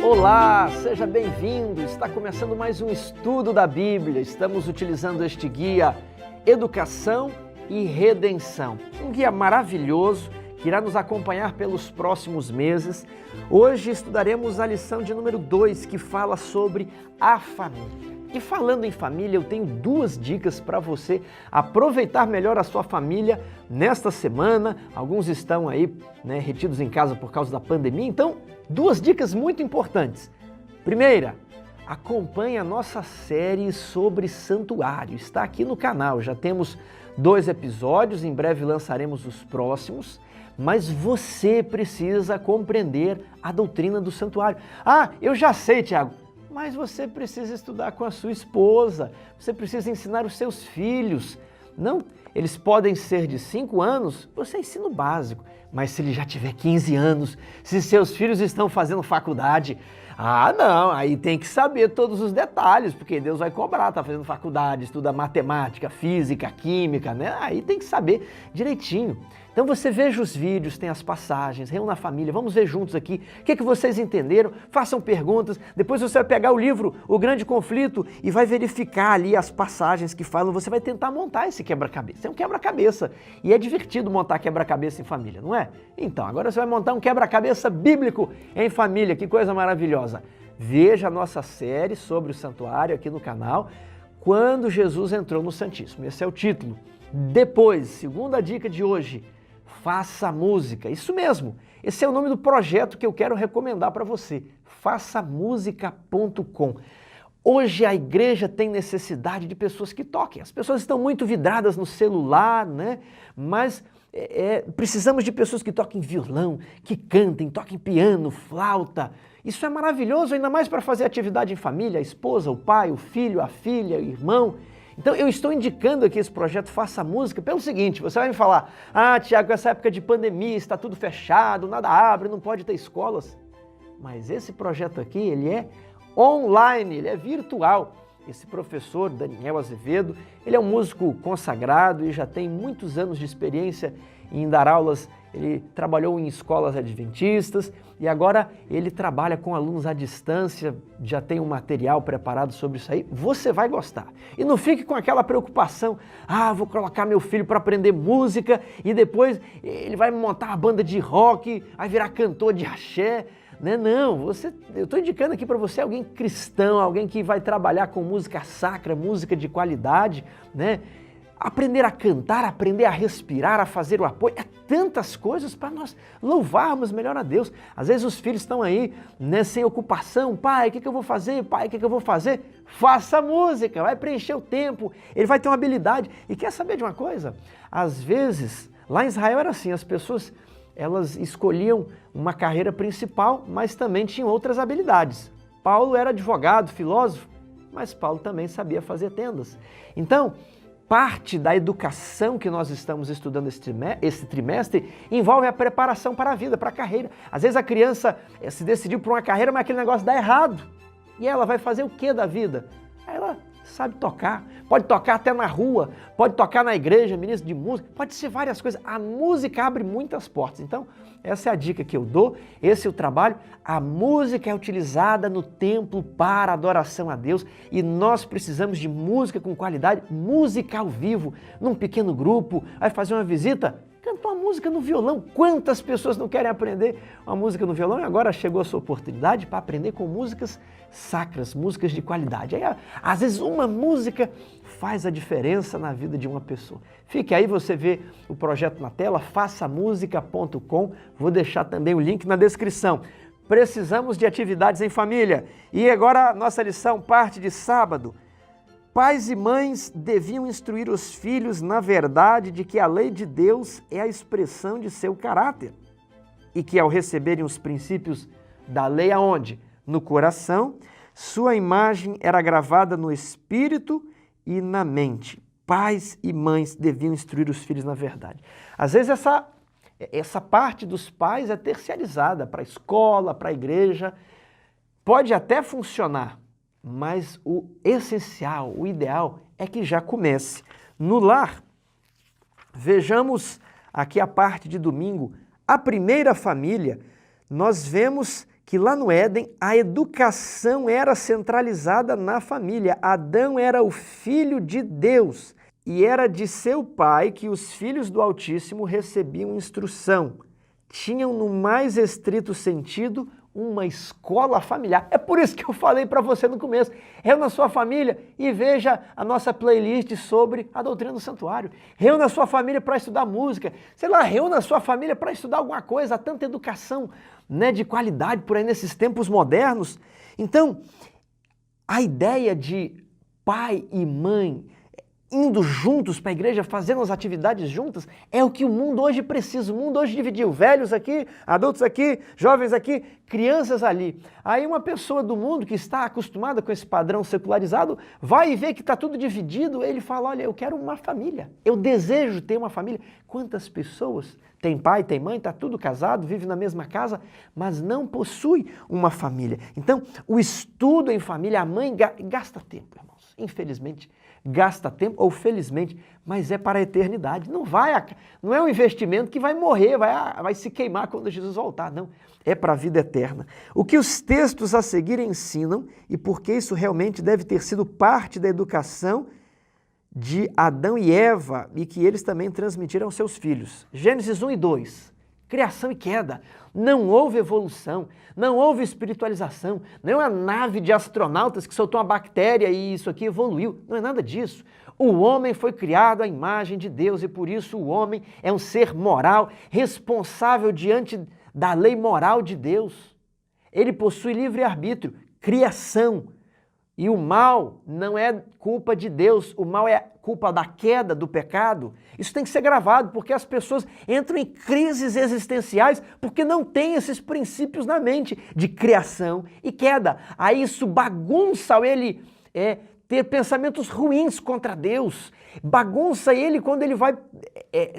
Olá, seja bem-vindo! Está começando mais um estudo da Bíblia. Estamos utilizando este guia Educação e Redenção. Um guia maravilhoso que irá nos acompanhar pelos próximos meses. Hoje estudaremos a lição de número 2, que fala sobre a família. E falando em família, eu tenho duas dicas para você aproveitar melhor a sua família nesta semana. Alguns estão aí, retidos em casa por causa da pandemia, então duas dicas muito importantes. Primeira, acompanhe a nossa série sobre santuário. Está aqui no canal, já temos 2 episódios, em breve lançaremos os próximos, mas você precisa compreender a doutrina do santuário. Ah, eu já sei, Tiago, mas você precisa estudar com a sua esposa, você precisa ensinar os seus filhos. Não, eles podem ser de 5 anos, você ensina o básico, mas se ele já tiver 15 anos, se seus filhos estão fazendo faculdade, não, aí tem que saber todos os detalhes, porque Deus vai cobrar, tá fazendo faculdade, estuda matemática, física, química, Aí tem que saber direitinho. Então você veja os vídeos, tem as passagens, reúna a família, vamos ver juntos aqui o que vocês entenderam, façam perguntas, depois você vai pegar o livro O Grande Conflito e vai verificar ali as passagens que falam, você vai tentar montar esse quebra-cabeça. É um quebra-cabeça e é divertido montar quebra-cabeça em família, não é? Então, agora você vai montar um quebra-cabeça bíblico em família, que coisa maravilhosa. Veja a nossa série sobre o santuário aqui no canal, Quando Jesus Entrou no Santíssimo. Esse é o título. Depois, segunda dica de hoje, Faça Música. Isso mesmo, esse é o nome do projeto que eu quero recomendar para você, façamusica.com. Hoje a igreja tem necessidade de pessoas que toquem. As pessoas estão muito vidradas no celular, mas precisamos de pessoas que toquem violão, que cantem, toquem piano, flauta. Isso é maravilhoso, ainda mais para fazer atividade em família, a esposa, o pai, o filho, a filha, o irmão. Então eu estou indicando aqui esse projeto Faça Música pelo seguinte, você vai me falar, Tiago, essa época de pandemia está tudo fechado, nada abre, não pode ter escolas. Mas esse projeto aqui, ele é online, ele é virtual. Esse professor, Daniel Azevedo, ele é um músico consagrado e já tem muitos anos de experiência em dar aulas. Ele trabalhou em escolas adventistas e agora ele trabalha com alunos à distância, já tem um material preparado sobre isso aí. Você vai gostar. E não fique com aquela preocupação, vou colocar meu filho para aprender música e depois ele vai montar uma banda de rock, vai virar cantor de axé. Não, eu estou indicando aqui para você alguém cristão, alguém que vai trabalhar com música sacra, música de qualidade, Aprender a cantar, aprender a respirar, a fazer o apoio, tantas coisas para nós louvarmos melhor a Deus. Às vezes os filhos estão aí, sem ocupação, pai, o que eu vou fazer? Pai, o que eu vou fazer? Faça música, vai preencher o tempo, ele vai ter uma habilidade. E quer saber de uma coisa? Às vezes, lá em Israel era assim, as pessoas elas escolhiam uma carreira principal, mas também tinham outras habilidades. Paulo era advogado, filósofo, mas Paulo também sabia fazer tendas. Então, parte da educação que nós estamos estudando esse trimestre envolve a preparação para a vida, para a carreira. Às vezes a criança se decidiu por uma carreira, mas aquele negócio dá errado. E ela vai fazer o que da vida? Aí ela sabe tocar, pode tocar até na rua, pode tocar na igreja, ministro de música, pode ser várias coisas. A música abre muitas portas. Então, essa é a dica que eu dou, esse é o trabalho. A música é utilizada no templo para adoração a Deus e nós precisamos de música com qualidade, música ao vivo, num pequeno grupo, vai fazer uma visita, canta uma música no violão. Quantas pessoas não querem aprender uma música no violão? E agora chegou a sua oportunidade para aprender com músicas sacras, músicas de qualidade. Aí, às vezes uma música faz a diferença na vida de uma pessoa. Fique aí, você vê o projeto na tela, façamusica.com. Vou deixar também o link na descrição. Precisamos de atividades em família. E agora a nossa lição parte de sábado. Pais e mães deviam instruir os filhos na verdade de que a lei de Deus é a expressão de seu caráter e que ao receberem os princípios da lei aonde? No coração, sua imagem era gravada no espírito e na mente. Pais e mães deviam instruir os filhos na verdade. Às vezes essa parte dos pais é terciarizada para a escola, para a igreja. Pode até funcionar, mas o essencial, o ideal é que já comece No lar, vejamos aqui a parte de domingo, a primeira família, nós vemos que lá no Éden a educação era centralizada na família. Adão era o filho de Deus e era de seu pai que os filhos do Altíssimo recebiam instrução. Tinham, no mais estrito sentido, uma escola familiar. É por isso que eu falei para você no começo. Reúna a sua família e veja a nossa playlist sobre a doutrina do santuário. Reúna a sua família para estudar música. Sei lá, reúna a sua família para estudar alguma coisa. Há tanta educação, né, de qualidade por aí nesses tempos modernos. Então, a ideia de pai e mãe indo juntos para a igreja, fazendo as atividades juntas, é o que o mundo hoje precisa. O mundo hoje dividiu velhos aqui, adultos aqui, jovens aqui, crianças ali. Aí uma pessoa do mundo que está acostumada com esse padrão secularizado, vai e vê que está tudo dividido, ele fala, olha, eu quero uma família, eu desejo ter uma família. Quantas pessoas tem pai, tem mãe, está tudo casado, vive na mesma casa, mas não possui uma família. Então, o estudo em família, a mãe gasta tempo, irmãos, infelizmente, gasta tempo, ou felizmente, mas é para a eternidade. Não é um investimento que vai morrer, vai se queimar quando Jesus voltar, não. É para a vida eterna. O que os textos a seguir ensinam, e porque isso realmente deve ter sido parte da educação de Adão e Eva, e que eles também transmitiram aos seus filhos. Gênesis 1 e 2. Criação e queda. Não houve evolução, não houve espiritualização, não é uma nave de astronautas que soltou uma bactéria e isso aqui evoluiu. Não é nada disso. O homem foi criado à imagem de Deus e por isso o homem é um ser moral, responsável diante da lei moral de Deus. Ele possui livre-arbítrio, criação. E o mal não é culpa de Deus, o mal é culpa da queda, do pecado. Isso tem que ser gravado, porque as pessoas entram em crises existenciais porque não têm esses princípios na mente de criação e queda. Aí isso bagunça ele ter pensamentos ruins contra Deus, bagunça ele quando ele vai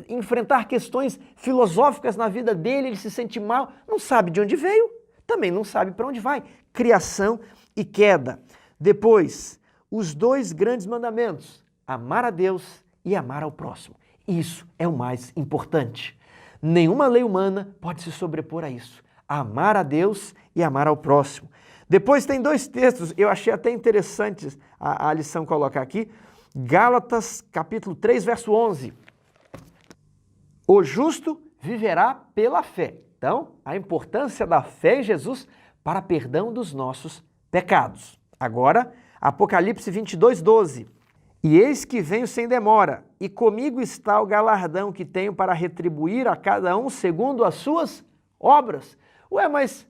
enfrentar questões filosóficas na vida dele, ele se sente mal, não sabe de onde veio, também não sabe para onde vai. Criação e queda. Depois, os dois grandes mandamentos, amar a Deus e amar ao próximo. Isso é o mais importante. Nenhuma lei humana pode se sobrepor a isso. Amar a Deus e amar ao próximo. Depois tem dois textos, eu achei até interessante a lição colocar aqui. Gálatas, capítulo 3, verso 11. O justo viverá pela fé. Então, a importância da fé em Jesus para perdão dos nossos pecados. Agora, Apocalipse 22, 12. E eis que venho sem demora, e comigo está o galardão que tenho para retribuir a cada um segundo as suas obras. Ué, mas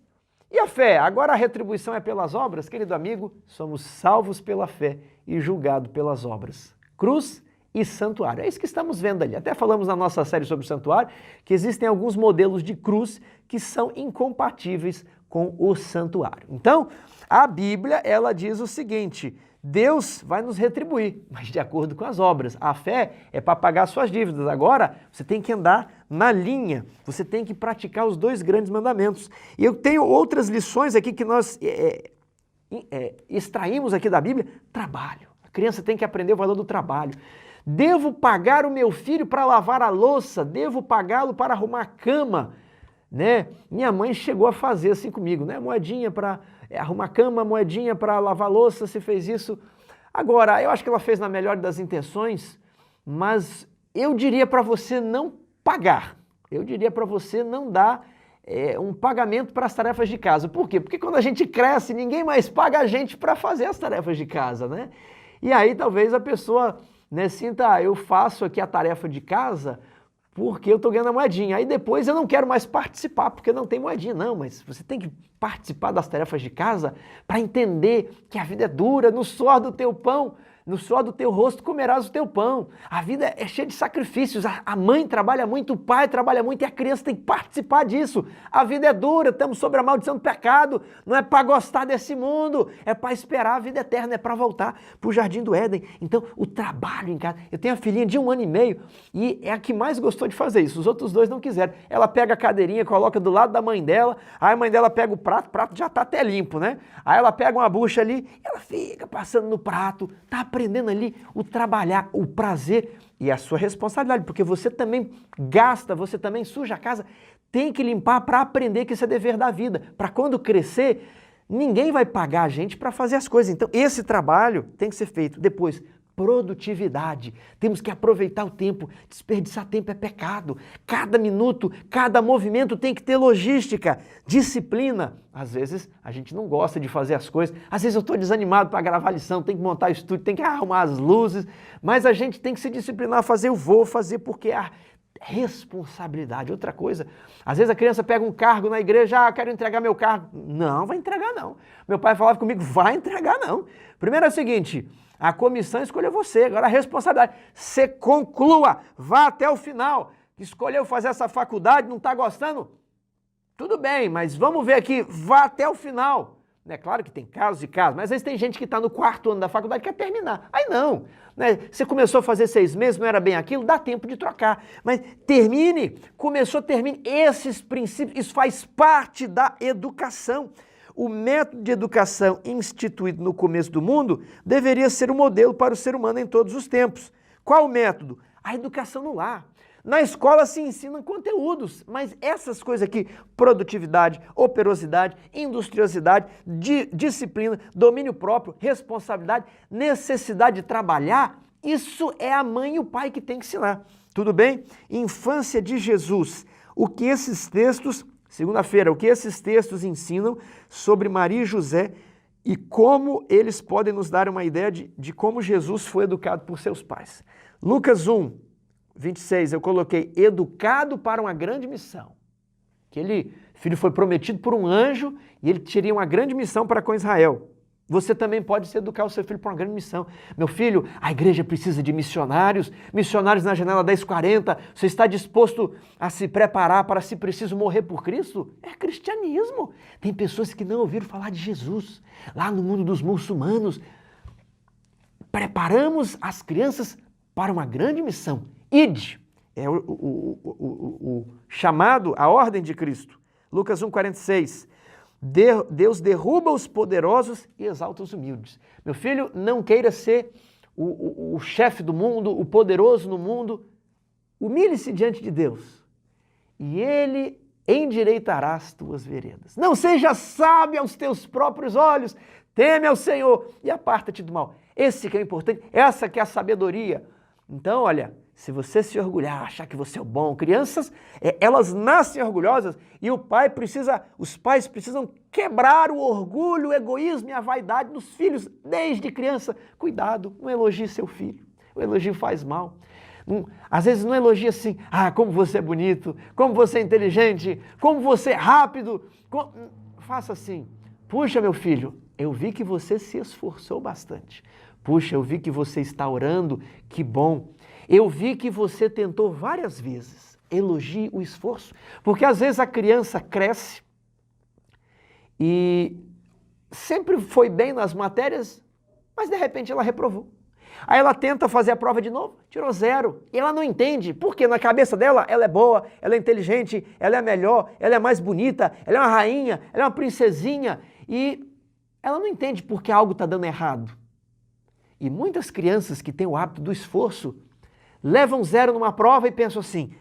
e a fé? Agora a retribuição é pelas obras? Querido amigo, somos salvos pela fé e julgados pelas obras. Cruz e santuário. É isso que estamos vendo ali. Até falamos na nossa série sobre o santuário que existem alguns modelos de cruz que são incompatíveis com o santuário. Então, a Bíblia, ela diz o seguinte, Deus vai nos retribuir, mas de acordo com as obras. A fé é para pagar suas dívidas. Agora, você tem que andar na linha, você tem que praticar os dois grandes mandamentos. E eu tenho outras lições aqui que nós extraímos aqui da Bíblia. Trabalho. A criança tem que aprender o valor do trabalho. Devo pagar o meu filho para lavar a louça, devo pagá-lo para arrumar a cama. Né? Minha mãe chegou a fazer assim comigo, né? Moedinha para arrumar cama, moedinha para lavar louça, se fez isso. Agora, eu acho que ela fez na melhor das intenções, mas eu diria para você não pagar. Eu diria para você não dar um pagamento para as tarefas de casa. Por quê? Porque quando a gente cresce, ninguém mais paga a gente para fazer as tarefas de casa, né? E aí talvez a pessoa, né, sinta, eu faço aqui a tarefa de casa porque eu estou ganhando a moedinha. Aí depois eu não quero mais participar, porque não tem moedinha. Não, mas você tem que participar das tarefas de casa para entender que a vida é dura, no suor do teu pão, no suor do teu rosto comerás o teu pão. A vida é cheia de sacrifícios, a mãe trabalha muito, o pai trabalha muito e a criança tem que participar disso. A vida é dura, estamos sob a maldição do pecado, não é para gostar desse mundo, é para esperar a vida eterna, é para voltar para o jardim do Éden. Então, o trabalho em casa. Eu tenho a filhinha de 1 ano e meio e é a que mais gostou de fazer isso, os outros dois não quiseram. Ela pega a cadeirinha, coloca do lado da mãe dela, aí a mãe dela pega o prato já está até limpo, né? Aí ela pega uma bucha ali, ela fica passando no prato, tá aprendendo ali o trabalhar, o prazer e a sua responsabilidade, porque você também gasta, você também suja a casa, tem que limpar para aprender que isso é dever da vida, para quando crescer, ninguém vai pagar a gente para fazer as coisas. Então, esse trabalho tem que ser feito. Depois, produtividade. Temos que aproveitar o tempo. Desperdiçar tempo é pecado. Cada minuto, cada movimento tem que ter logística, disciplina. Às vezes a gente não gosta de fazer as coisas. Às vezes eu estou desanimado para gravar a lição, tem que montar o estúdio, tem que arrumar as luzes. Mas a gente tem que se disciplinar a fazer. Eu vou fazer porque a responsabilidade. Outra coisa, às vezes a criança pega um cargo na igreja, quero entregar meu cargo. Não, vai entregar não. Meu pai falava comigo, vai entregar não. Primeiro é o seguinte, a comissão escolheu você, agora a responsabilidade. Você conclua, vá até o final. Escolheu fazer essa faculdade, não está gostando? Tudo bem, mas vamos ver aqui, vá até o final. É claro que tem casos e casos, mas às vezes tem gente que está no 4º ano da faculdade e quer terminar. Aí não, né? Você começou a fazer 6 meses, não era bem aquilo, dá tempo de trocar. Mas termine, começou, termine. Esses princípios, isso faz parte da educação. O método de educação instituído no começo do mundo deveria ser um modelo para o ser humano em todos os tempos. Qual o método? A educação no lar. Na escola se ensinam conteúdos, mas essas coisas aqui, produtividade, operosidade, industriosidade, disciplina, domínio próprio, responsabilidade, necessidade de trabalhar, isso é a mãe e o pai que tem que ensinar. Tudo bem? Infância de Jesus. O que esses textos, segunda-feira, o que esses textos ensinam sobre Maria e José e como eles podem nos dar uma ideia de como Jesus foi educado por seus pais. Lucas 1, 26, eu coloquei educado para uma grande missão. Aquele filho foi prometido por um anjo e ele teria uma grande missão para com Israel. Você também pode se educar o seu filho para uma grande missão. Meu filho, a igreja precisa de missionários, missionários na janela 1040. Você está disposto a se preparar para, se preciso, morrer por Cristo? É cristianismo. Tem pessoas que não ouviram falar de Jesus. Lá no mundo dos muçulmanos, preparamos as crianças para uma grande missão. Ide, é o chamado, a ordem de Cristo. Lucas 1,46. Deus derruba os poderosos e exalta os humildes. Meu filho, não queira ser o chefe do mundo, o poderoso no mundo. Humilhe-se diante de Deus e Ele endireitará as tuas veredas. Não seja sábio aos teus próprios olhos, teme ao Senhor e aparta-te do mal. Esse que é o importante, essa que é a sabedoria. Então, olha, se você se orgulhar, achar que você é o bom, crianças, elas nascem orgulhosas e os pais precisam quebrar o orgulho, o egoísmo e a vaidade dos filhos desde criança. Cuidado, não elogie seu filho, o elogio faz mal. Às vezes não elogia assim, como você é bonito, como você é inteligente, como você é rápido. Faça assim, puxa meu filho, eu vi que você se esforçou bastante. Puxa, eu vi que você está orando, que bom. Eu vi que você tentou várias vezes. Elogie o esforço, porque às vezes a criança cresce e sempre foi bem nas matérias, mas de repente ela reprovou. Aí ela tenta fazer a prova de novo, tirou 0. E ela não entende, porque na cabeça dela, ela é boa, ela é inteligente, ela é melhor, ela é mais bonita, ela é uma rainha, ela é uma princesinha. E ela não entende porque algo está dando errado. E muitas crianças que têm o hábito do esforço, levam 0 numa prova e pensam assim,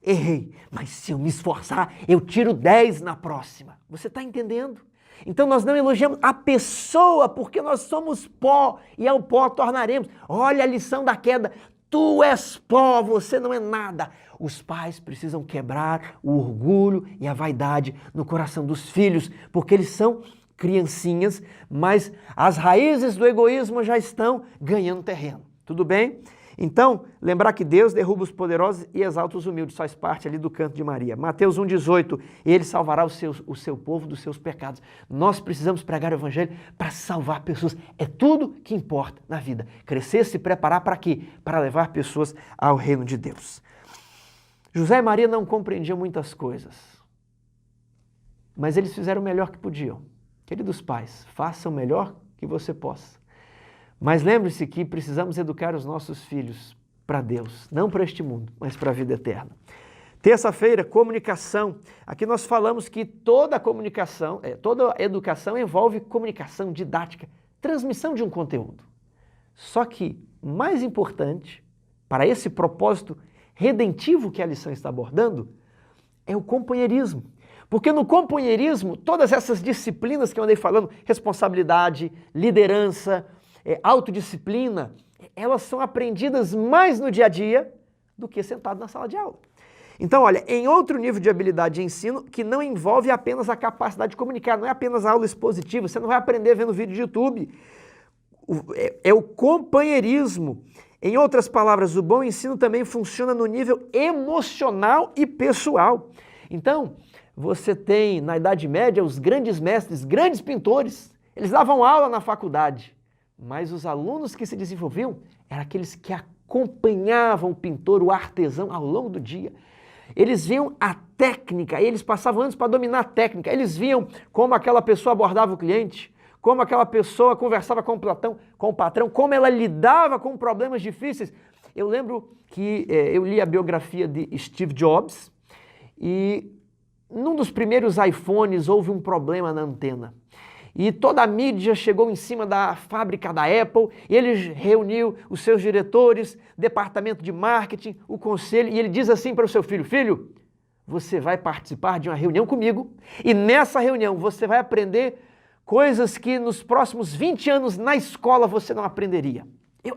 errei, mas se eu me esforçar, eu tiro 10 na próxima. Você está entendendo? Então nós não elogiamos a pessoa porque nós somos pó e ao pó tornaremos. Olha a lição da queda, tu és pó, você não é nada. Os pais precisam quebrar o orgulho e a vaidade no coração dos filhos, porque eles são criancinhas, mas as raízes do egoísmo já estão ganhando terreno. Tudo bem? Então, lembrar que Deus derruba os poderosos e exalta os humildes, faz parte ali do canto de Maria. Mateus 1,18, Ele salvará o seu povo dos seus pecados. Nós precisamos pregar o evangelho para salvar pessoas. É tudo que importa na vida. Crescer, se preparar para quê? Para levar pessoas ao reino de Deus. José e Maria não compreendiam muitas coisas, mas eles fizeram o melhor que podiam. Queridos pais, façam o melhor que você possa. Mas lembre-se que precisamos educar os nossos filhos para Deus, não para este mundo, mas para a vida eterna. Terça-feira, comunicação. Aqui nós falamos que toda educação envolve comunicação didática, transmissão de um conteúdo. Só que, mais importante, para esse propósito redentivo que a lição está abordando, é o companheirismo. Porque no companheirismo, todas essas disciplinas que eu andei falando, responsabilidade, liderança, autodisciplina, elas são aprendidas mais no dia a dia do que sentado na sala de aula. Então, olha, em outro nível de habilidade de ensino que não envolve apenas a capacidade de comunicar, não é apenas a aula expositiva, você não vai aprender vendo vídeo de YouTube, é o companheirismo. Em outras palavras, o bom ensino também funciona no nível emocional e pessoal. Então, você tem na Idade Média os grandes mestres, grandes pintores, eles davam aula na faculdade, mas os alunos que se desenvolviam eram aqueles que acompanhavam o pintor, o artesão ao longo do dia. Eles viam a técnica, eles passavam anos para dominar a técnica, eles viam como aquela pessoa abordava o cliente, como aquela pessoa conversava com o patrão, como ela lidava com problemas difíceis. Eu lembro que eu li a biografia de Steve Jobs e num dos primeiros iPhones houve um problema na antena. E toda a mídia chegou em cima da fábrica da Apple, e ele reuniu os seus diretores, departamento de marketing, o conselho, e ele diz assim para o seu filho: filho, você vai participar de uma reunião comigo, e nessa reunião você vai aprender coisas que nos próximos 20 anos na escola você não aprenderia.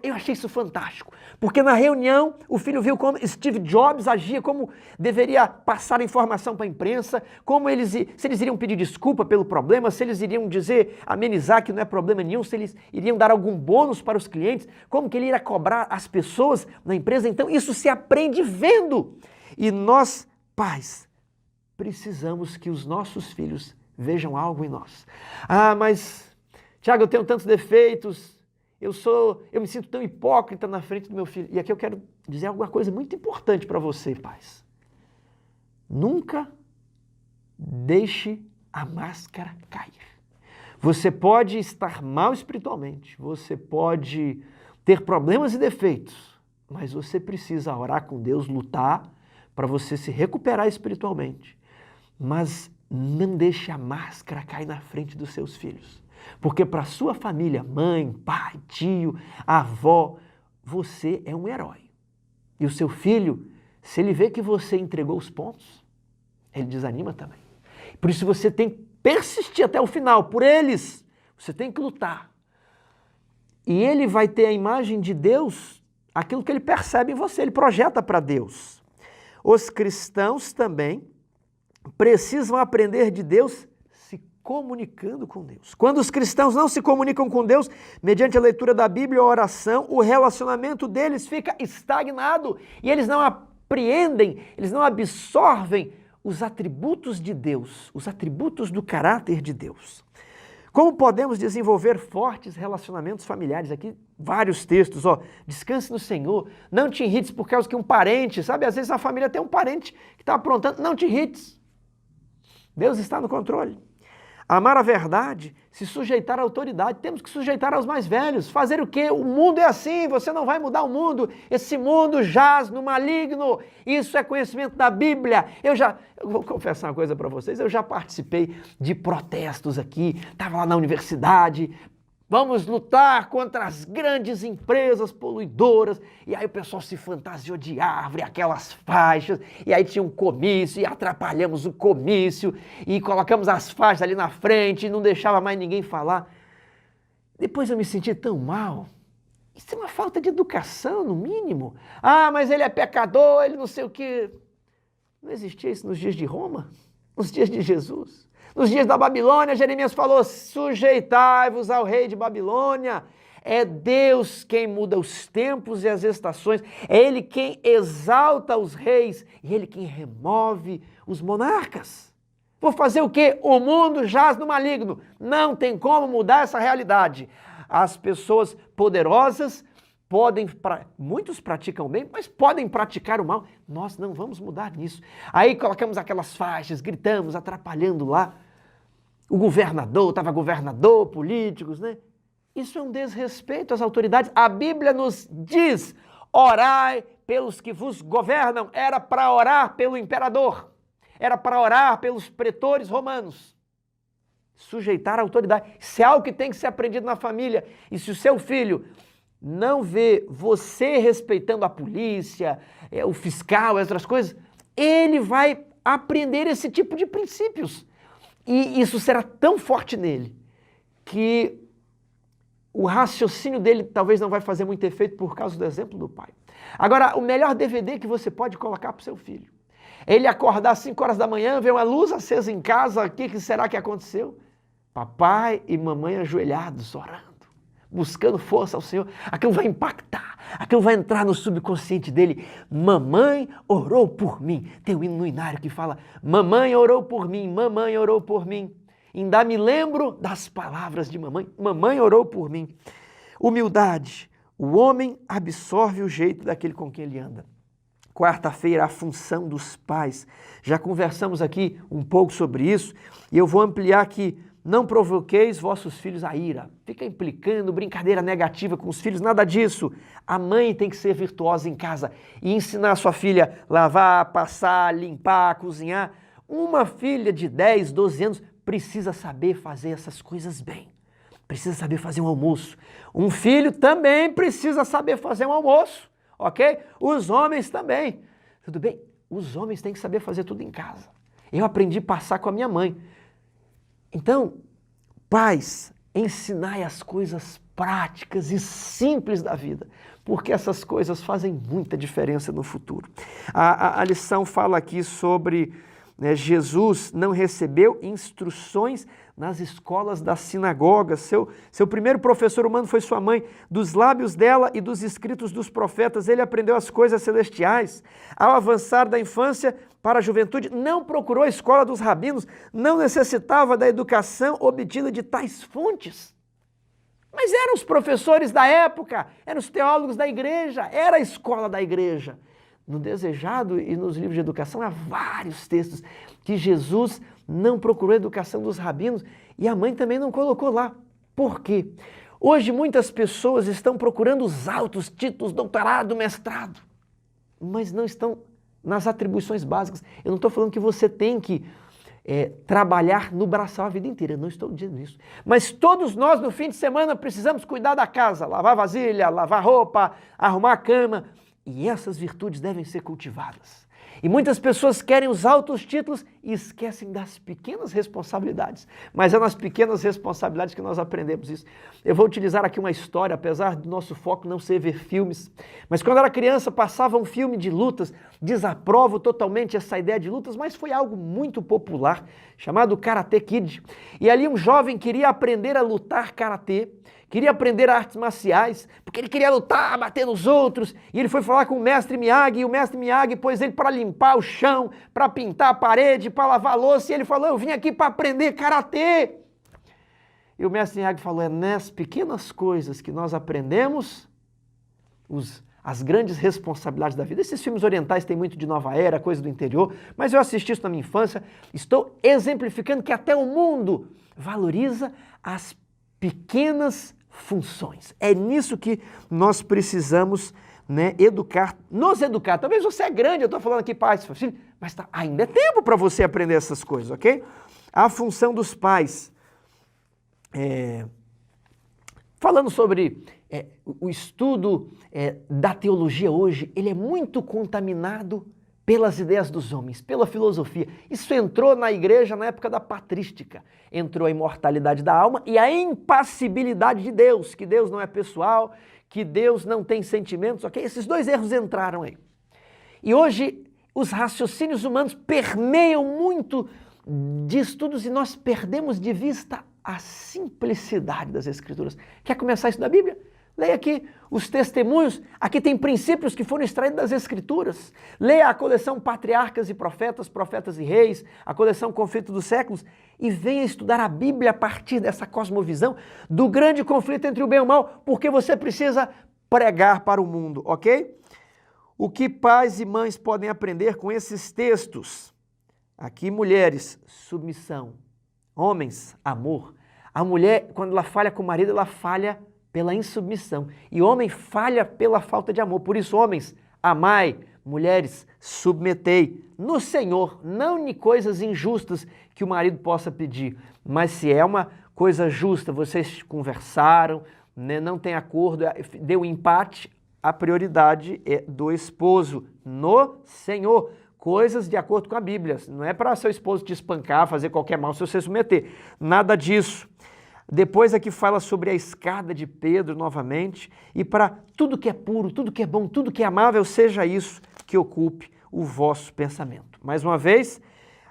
Eu achei isso fantástico, porque na reunião o filho viu como Steve Jobs agia, como deveria passar a informação para a imprensa, se eles iriam pedir desculpa pelo problema, se eles iriam amenizar que não é problema nenhum, se eles iriam dar algum bônus para os clientes, como que ele iria cobrar as pessoas na empresa. Então isso se aprende vendo. E nós, pais, precisamos que os nossos filhos vejam algo em nós. Ah, mas, Tiago, eu tenho tantos defeitos, eu me sinto tão hipócrita na frente do meu filho. E aqui eu quero dizer alguma coisa muito importante para você, pais. Nunca deixe a máscara cair. Você pode estar mal espiritualmente, você pode ter problemas e defeitos, mas você precisa orar com Deus, lutar para você se recuperar espiritualmente. Mas não deixe a máscara cair na frente dos seus filhos. Porque para a sua família, mãe, pai, tio, avó, você é um herói. E o seu filho, se ele vê que você entregou os pontos, ele desanima também. Por isso você tem que persistir até o final, por eles. Você tem que lutar. E ele vai ter a imagem de Deus, aquilo que ele percebe em você, ele projeta para Deus. Os cristãos também precisam aprender de Deus se comunicando com Deus. Quando os cristãos não se comunicam com Deus, mediante a leitura da Bíblia ou a oração, o relacionamento deles fica estagnado e eles não apreendem, eles não absorvem os atributos de Deus, os atributos do caráter de Deus. Como podemos desenvolver fortes relacionamentos familiares? Aqui vários textos, descanse no Senhor, não te irrites por causa que um parente, sabe? Às vezes a família tem um parente que está aprontando, não te irrites. Deus está no controle. Amar a verdade, se sujeitar à autoridade. Temos que sujeitar aos mais velhos. Fazer o quê? O mundo é assim, você não vai mudar o mundo. Esse mundo jaz no maligno. Isso é conhecimento da Bíblia. Eu vou confessar uma coisa para vocês, eu já participei de protestos aqui, estava lá na universidade. Vamos lutar contra as grandes empresas poluidoras. E aí o pessoal se fantasiou de árvore, aquelas faixas. E aí tinha um comício e atrapalhamos o comício. E colocamos as faixas ali na frente e não deixava mais ninguém falar. Depois eu me senti tão mal. Isso é uma falta de educação, no mínimo. Ah, mas ele é pecador, ele não sei o quê. Não existia isso nos dias de Roma? Nos dias de Jesus? Nos dias da Babilônia, Jeremias falou: sujeitai-vos ao rei de Babilônia. É Deus quem muda os tempos e as estações. É Ele quem exalta os reis e Ele quem remove os monarcas. Vou fazer o quê? O mundo jaz no maligno. Não tem como mudar essa realidade. As pessoas poderosas muitos praticam bem, mas podem praticar o mal. Nós não vamos mudar nisso. Aí colocamos aquelas faixas, gritamos, atrapalhando lá. O governador, estava governador, políticos, né? Isso é um desrespeito às autoridades. A Bíblia nos diz: orai pelos que vos governam. Era para orar pelo imperador. Era para orar pelos pretores romanos. Sujeitar a autoridade. Isso é algo que tem que ser aprendido na família. E se o seu filho não vê você respeitando a polícia, o fiscal, outras coisas, ele vai aprender esse tipo de princípios. E isso será tão forte nele que o raciocínio dele talvez não vai fazer muito efeito por causa do exemplo do pai. Agora, o melhor DVD que você pode colocar para o seu filho é ele acordar às 5 horas da manhã, ver uma luz acesa em casa, o que será que aconteceu? Papai e mamãe ajoelhados, orando, buscando força ao Senhor. Aquilo vai impactar, aquilo vai entrar no subconsciente dele. Mamãe orou por mim. Tem um hino no inário que fala, mamãe orou por mim, mamãe orou por mim. Ainda me lembro das palavras de mamãe, mamãe orou por mim. Humildade, o homem absorve o jeito daquele com quem ele anda. Quarta-feira, a função dos pais. Já conversamos aqui um pouco sobre isso e eu vou ampliar aqui. Não provoqueis vossos filhos a ira. Fica implicando, brincadeira negativa com os filhos, nada disso. A mãe tem que ser virtuosa em casa e ensinar a sua filha a lavar, passar, limpar, cozinhar. Uma filha de 10, 12 anos precisa saber fazer essas coisas bem. Precisa saber fazer um almoço. Um filho também precisa saber fazer um almoço, ok? Os homens também. Tudo bem? Os homens têm que saber fazer tudo em casa. Eu aprendi a passar com a minha mãe. Então, pais, ensinai as coisas práticas e simples da vida, porque essas coisas fazem muita diferença no futuro. A lição fala aqui sobre Jesus não recebeu instruções nas escolas das sinagogas. Seu primeiro professor humano foi sua mãe. Dos lábios dela e dos escritos dos profetas, ele aprendeu as coisas celestiais. Ao avançar da infância para a juventude, não procurou a escola dos rabinos, não necessitava da educação obtida de tais fontes. Mas eram os professores da época, eram os teólogos da igreja, era a escola da igreja. No Desejado e nos livros de educação há vários textos que Jesus não procurou a educação dos rabinos e a mãe também não colocou lá. Por quê? Hoje muitas pessoas estão procurando os altos títulos, doutorado, mestrado, mas não estão nas atribuições básicas. Eu não estou falando que você tem que trabalhar no braçal a vida inteira, eu não estou dizendo isso. Mas todos nós no fim de semana precisamos cuidar da casa, lavar vasilha, lavar roupa, arrumar a cama. E essas virtudes devem ser cultivadas. E muitas pessoas querem os altos títulos e esquecem das pequenas responsabilidades. Mas é nas pequenas responsabilidades que nós aprendemos isso. Eu vou utilizar aqui uma história, apesar do nosso foco não ser ver filmes. Mas quando eu era criança, passava um filme de lutas. Desaprovo totalmente essa ideia de lutas, mas foi algo muito popular, chamado Karate Kid. E ali um jovem queria aprender a lutar karatê. Queria aprender artes marciais, porque ele queria lutar, bater nos outros. E ele foi falar com o mestre Miyagi, e o mestre Miyagi pôs ele para limpar o chão, para pintar a parede, para lavar a louça. E ele falou, eu vim aqui para aprender karatê. E o mestre Miyagi falou, é nas pequenas coisas que nós aprendemos as grandes responsabilidades da vida. Esses filmes orientais têm muito de nova era, coisa do interior, mas eu assisti isso na minha infância. Estou exemplificando que até o mundo valoriza as pequenas funções. É nisso que nós precisamos nos educar. Talvez você é grande, eu estou falando aqui pai, filho, mas ainda é tempo para você aprender essas coisas, ok? A função dos pais. Falando sobre o estudo da teologia hoje, ele é muito contaminado pelas ideias dos homens, pela filosofia. Isso entrou na igreja na época da patrística. Entrou a imortalidade da alma e a impassibilidade de Deus, que Deus não é pessoal, que Deus não tem sentimentos, ok? Esses dois erros entraram aí. E hoje os raciocínios humanos permeiam muito de estudos e nós perdemos de vista a simplicidade das Escrituras. Quer começar isso da Bíblia? Leia aqui os testemunhos, aqui tem princípios que foram extraídos das Escrituras. Leia a coleção Patriarcas e Profetas, Profetas e Reis, a coleção Conflito dos Séculos e venha estudar a Bíblia a partir dessa cosmovisão do grande conflito entre o bem e o mal, porque você precisa pregar para o mundo, ok? O que pais e mães podem aprender com esses textos? Aqui, mulheres, submissão. Homens, amor. A mulher, quando ela falha com o marido, ela falha pela insubmissão. E o homem falha pela falta de amor. Por isso, homens, amai. Mulheres, submetei no Senhor, não em coisas injustas que o marido possa pedir. Mas se é uma coisa justa, vocês conversaram, né, não tem acordo, deu empate, a prioridade é do esposo no Senhor. Coisas de acordo com a Bíblia. Não é para seu esposo te espancar, fazer qualquer mal se você submeter. Nada disso. Depois aqui fala sobre a escada de Pedro novamente. E para tudo que é puro, tudo que é bom, tudo que é amável, seja isso que ocupe o vosso pensamento. Mais uma vez,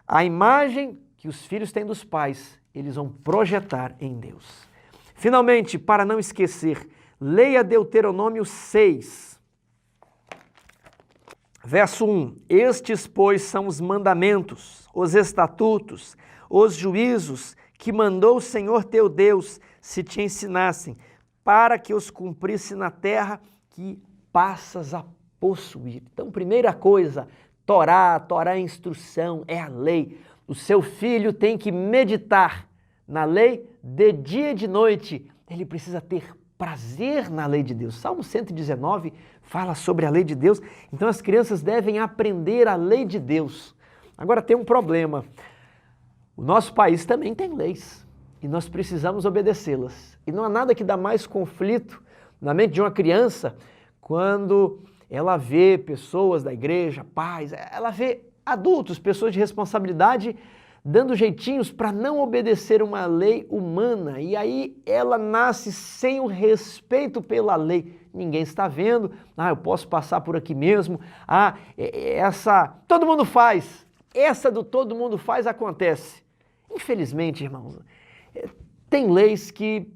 a imagem que os filhos têm dos pais, eles vão projetar em Deus. Finalmente, para não esquecer, leia Deuteronômio 6. Verso 1, estes, pois, são os mandamentos, os estatutos, os juízos que mandou o Senhor teu Deus, se te ensinassem, para que os cumprisse na terra que passas a possuir. Então, primeira coisa, Torá é instrução, é a lei. O seu filho tem que meditar na lei de dia e de noite. Ele precisa ter prazer na lei de Deus. Salmo 119 fala sobre a lei de Deus. Então as crianças devem aprender a lei de Deus. Agora tem um problema. O nosso país também tem leis e nós precisamos obedecê-las. E não há nada que dá mais conflito na mente de uma criança quando ela vê pessoas da igreja, pais, ela vê adultos, pessoas de responsabilidade dando jeitinhos para não obedecer uma lei humana. E aí ela nasce sem o respeito pela lei. Ninguém está vendo. Eu posso passar por aqui mesmo. Todo mundo faz. Essa do todo mundo faz acontece. Infelizmente, irmãos, tem leis que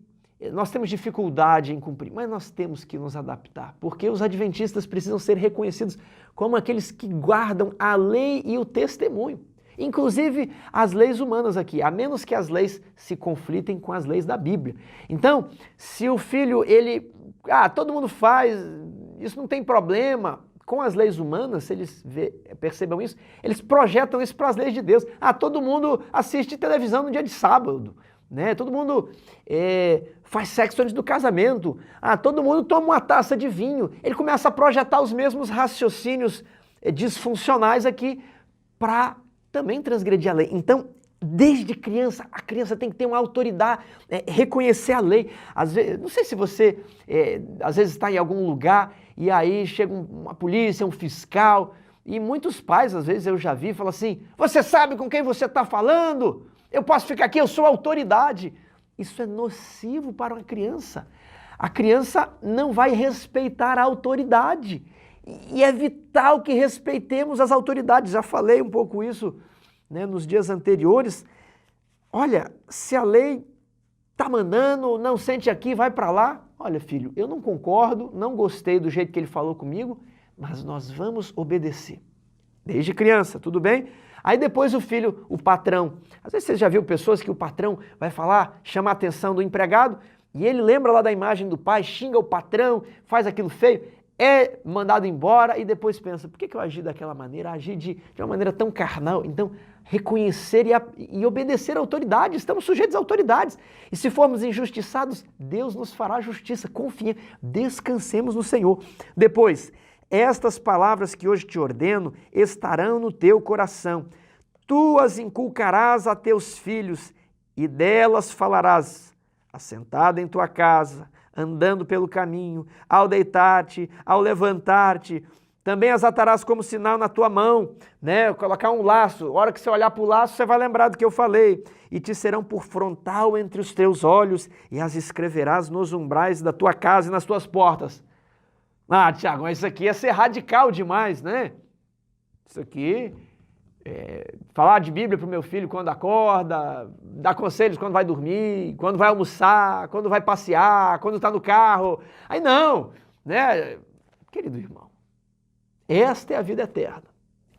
nós temos dificuldade em cumprir, mas nós temos que nos adaptar, porque os adventistas precisam ser reconhecidos como aqueles que guardam a lei e o testemunho. Inclusive as leis humanas aqui, a menos que as leis se conflitem com as leis da Bíblia. Então, se o filho, todo mundo faz, isso não tem problema, com as leis humanas, se eles percebam isso, eles projetam isso para as leis de Deus. Todo mundo assiste televisão no dia de sábado, né? Todo mundo faz sexo antes do casamento, todo mundo toma uma taça de vinho. Ele começa a projetar os mesmos raciocínios disfuncionais aqui para também transgredir a lei. Então, desde criança, a criança tem que ter uma autoridade, reconhecer a lei. Às vezes, não sei se você, às vezes está em algum lugar e aí chega uma polícia, um fiscal, e muitos pais, às vezes eu já vi, falam assim, você sabe com quem você está falando? Eu posso ficar aqui, eu sou autoridade. Isso é nocivo para uma criança. A criança não vai respeitar a autoridade. E é vital que respeitemos as autoridades. Já falei um pouco isso, né, nos dias anteriores. Olha, se a lei está mandando, não sente aqui, vai para lá. Olha, filho, eu não concordo, não gostei do jeito que ele falou comigo, mas nós vamos obedecer. Desde criança, tudo bem? Aí depois o filho, o patrão. Às vezes você já viu pessoas que o patrão vai falar, chama a atenção do empregado, e ele lembra lá da imagem do pai, xinga o patrão, faz aquilo feio, é mandado embora e depois pensa, por que eu agi daquela maneira? Agi de uma maneira tão carnal. Então, reconhecer e obedecer a autoridade, estamos sujeitos a autoridades. E se formos injustiçados, Deus nos fará justiça. Confia, descansemos no Senhor. Depois, estas palavras que hoje te ordeno estarão no teu coração. Tu as inculcarás a teus filhos e delas falarás, assentado em tua casa, andando pelo caminho, ao deitar-te, ao levantar-te. Também as atarás como sinal na tua mão, né? Colocar um laço. A hora que você olhar para o laço, você vai lembrar do que eu falei. E te serão por frontal entre os teus olhos e as escreverás nos umbrais da tua casa e nas tuas portas. Tiago, isso aqui ia ser radical demais, né? Isso aqui, falar de Bíblia para o meu filho quando acorda, dar conselhos quando vai dormir, quando vai almoçar, quando vai passear, quando está no carro. Aí não, né? Querido irmão, esta é a vida eterna.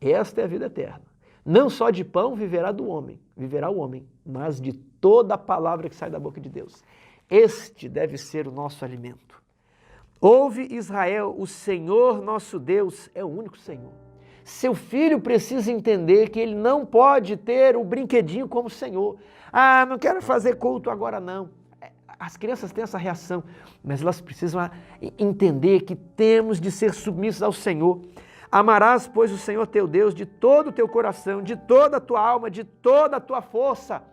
Esta é a vida eterna. Não só de pão viverá o homem, mas de toda a palavra que sai da boca de Deus. Este deve ser o nosso alimento. Ouve, Israel, o Senhor nosso Deus é o único Senhor. Seu filho precisa entender que ele não pode ter o brinquedinho como Senhor. Não quero fazer culto agora não. As crianças têm essa reação, mas elas precisam entender que temos de ser submissos ao Senhor. Amarás, pois, o Senhor teu Deus de todo o teu coração, de toda a tua alma, de toda a tua força.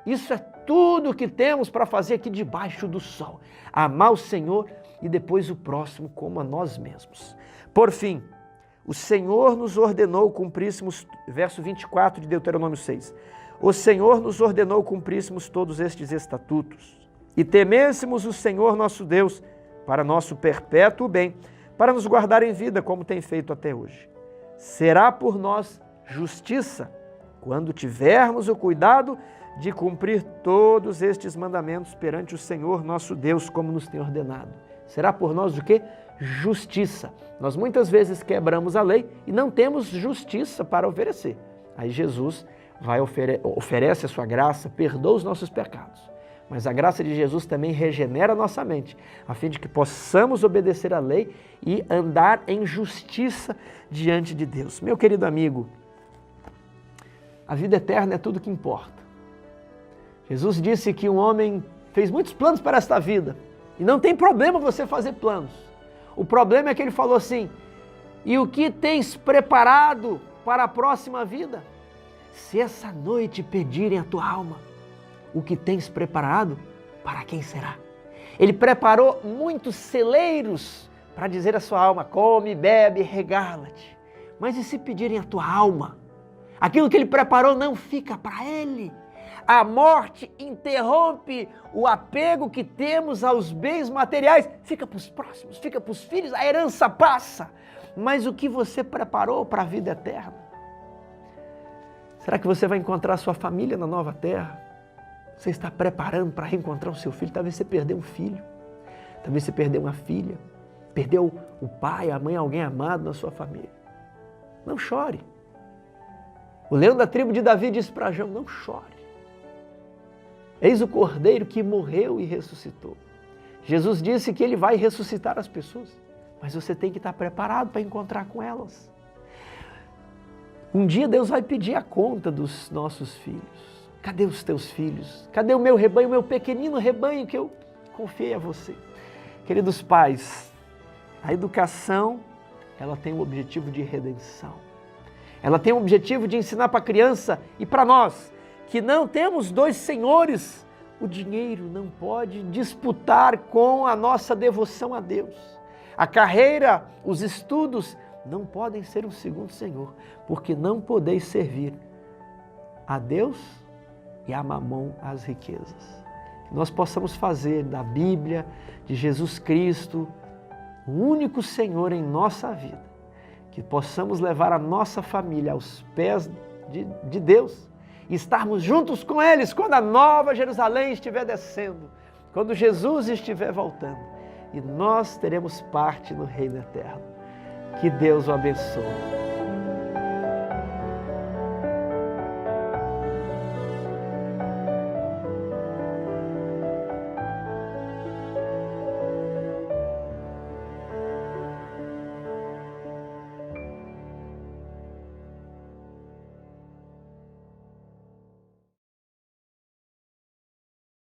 Isso é tudo o que temos para fazer aqui debaixo do sol. Amar o Senhor e depois o próximo como a nós mesmos. Por fim, o Senhor nos ordenou cumpríssemos, verso 24 de Deuteronômio 6, o Senhor nos ordenou cumpríssemos todos estes estatutos e temêssemos o Senhor nosso Deus para nosso perpétuo bem, para nos guardar em vida como tem feito até hoje. Será por nós justiça quando tivermos o cuidado de cumprir todos estes mandamentos perante o Senhor nosso Deus como nos tem ordenado. Será por nós o quê? Justiça. Nós muitas vezes quebramos a lei e não temos justiça para oferecer. Aí Jesus oferece a sua graça, perdoa os nossos pecados. Mas a graça de Jesus também regenera a nossa mente, a fim de que possamos obedecer à lei e andar em justiça diante de Deus. Meu querido amigo, a vida eterna é tudo que importa. Jesus disse que um homem fez muitos planos para esta vida e não tem problema você fazer planos. O problema é que ele falou assim, e o que tens preparado para a próxima vida? Se essa noite pedirem a tua alma, o que tens preparado, para quem será? Ele preparou muitos celeiros para dizer à sua alma, come, bebe, regala-te. Mas e se pedirem a tua alma? Aquilo que ele preparou não fica para ele. A morte interrompe o apego que temos aos bens materiais. Fica para os próximos, fica para os filhos, a herança passa. Mas o que você preparou para a vida eterna? Será que você vai encontrar a sua família na nova terra? Você está preparando para reencontrar o seu filho? Talvez você perdeu um filho, talvez você perdeu uma filha, perdeu o pai, a mãe, alguém amado na sua família. Não chore. O leão da tribo de Davi disse para João, não chore. Eis o cordeiro que morreu e ressuscitou. Jesus disse que ele vai ressuscitar as pessoas, mas você tem que estar preparado para encontrar com elas. Um dia Deus vai pedir a conta dos nossos filhos. Cadê os teus filhos? Cadê o meu rebanho, o meu pequenino rebanho que eu confiei a você? Queridos pais, a educação, ela tem o objetivo de redenção. Ela tem o objetivo de ensinar para a criança e para nós, que não temos dois senhores. O dinheiro não pode disputar com a nossa devoção a Deus. A carreira, os estudos não podem ser um segundo senhor, porque não podeis servir a Deus e a mamon, as riquezas. Que nós possamos fazer da Bíblia, de Jesus Cristo, o único Senhor em nossa vida. Que possamos levar a nossa família aos pés de Deus e estarmos juntos com eles quando a nova Jerusalém estiver descendo, quando Jesus estiver voltando. E nós teremos parte no reino eterno. Que Deus o abençoe.